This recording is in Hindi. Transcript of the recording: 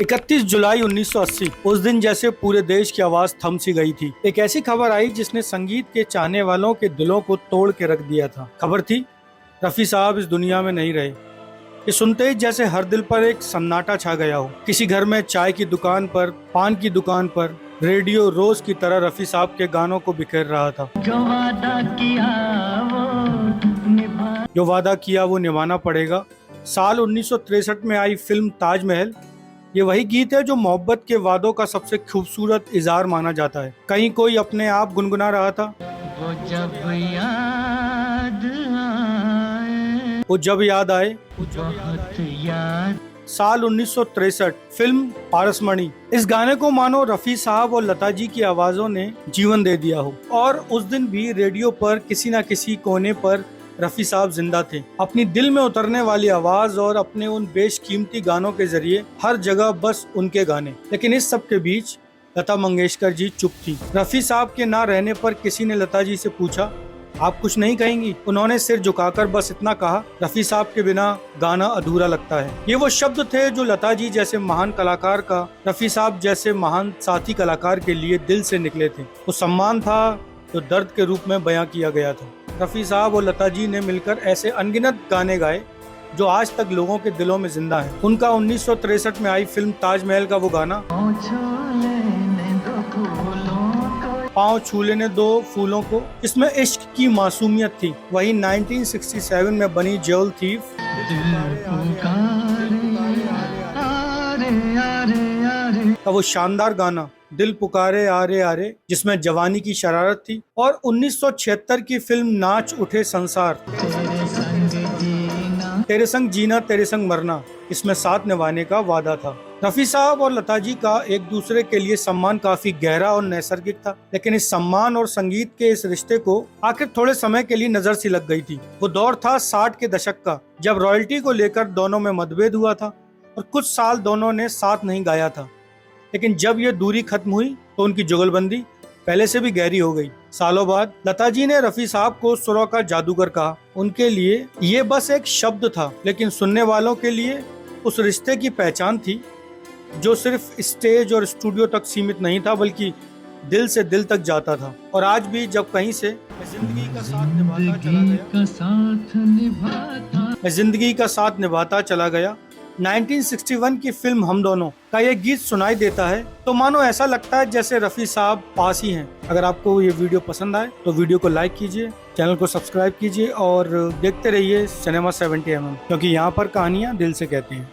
31 जुलाई 1980 उस दिन जैसे पूरे देश की आवाज थम सी गई थी। एक ऐसी खबर आई जिसने संगीत के चाहने वालों के दिलों को तोड़ के रख दिया था। खबर थी, रफी साहब इस दुनिया में नहीं रहे। ये सुनते ही जैसे हर दिल पर एक सन्नाटा छा गया हो। किसी घर में चाय की दुकान पर, पान की दुकान पर रेडियो रोज की तरह रफी साहब के गानों को बिखेर रहा था। जो वादा किया वो निभाना पड़ेगा। साल 1963 में आई फिल्म ताजमहल, ये वही गीत है जो मोहब्बत के वादों का सबसे खूबसूरत इजहार माना जाता है। कहीं कोई अपने आप गुनगुना रहा था, वो जब याद आए बहुत याद। साल 1963, फिल्म पारसमणि। इस गाने को मानो रफी साहब और लता जी की आवाजों ने जीवन दे दिया हो। और उस दिन भी रेडियो पर किसी न किसी कोने पर रफी साहब जिंदा थे। अपनी दिल में उतरने वाली आवाज और अपने उन बेशकीमती गानों के जरिए हर जगह बस उनके गाने। लेकिन इस सब के बीच लता मंगेशकर जी चुप थी। रफी साहब के ना रहने पर किसी ने लता जी से पूछा, आप कुछ नहीं कहेंगी? उन्होंने सिर झुकाकर बस इतना कहा, रफी साहब के बिना गाना अधूरा लगता है। ये वो शब्द थे जो लता जी जैसे महान कलाकार का रफी साहब जैसे महान साथी कलाकार के लिए दिल से निकले थे। वो सम्मान था जो दर्द के रूप में बयां किया गया था। रफी साहब और लता जी ने मिलकर ऐसे अनगिनत गाने गाए जो आज तक लोगों के दिलों में जिंदा है। उनका 1963 में आई फिल्म ताजमहल का वो गाना, पाँव छू लेने दो फूलों को, इसमें इश्क की मासूमियत थी। वही 1967 में बनी जेवल थीफ का वो शानदार गाना दिल पुकारे आरे आरे, जिसमें जवानी की शरारत थी। और 1976 की फिल्म नाच उठे संसार, तेरे संग जीना तेरे संग मरना, इसमें साथ निभाने का वादा था। रफी साहब और लता जी का एक दूसरे के लिए सम्मान काफी गहरा और नैसर्गिक था। लेकिन इस सम्मान और संगीत के इस रिश्ते को आखिर थोड़े समय के लिए नजर सी लग गई थी। वो दौर था 60 के दशक का, जब रॉयल्टी को लेकर दोनों में मतभेद हुआ था और कुछ साल दोनों ने साथ नहीं गाया था। लेकिन जब ये दूरी खत्म हुई तो उनकी जुगलबंदी पहले से भी गहरी हो गई। सालों बाद लता जी ने रफी साहब को सुरों का जादूगर कहा। उनके लिए ये बस एक शब्द था, लेकिन सुनने वालों के लिए उस रिश्ते की पहचान थी जो सिर्फ स्टेज और स्टूडियो तक सीमित नहीं था, बल्कि दिल से दिल तक जाता था। और आज भी जब कहीं से मैं जिंदगी का साथ निभाता चला गया 1961 की फिल्म हम दोनों का ये गीत सुनाई देता है तो मानो ऐसा लगता है जैसे रफी साहब पास ही हैं। अगर आपको ये वीडियो पसंद आए तो वीडियो को लाइक कीजिए, चैनल को सब्सक्राइब कीजिए और देखते रहिए सिनेमा 70mm, क्योंकि यहाँ पर कहानियाँ दिल से कहती हैं।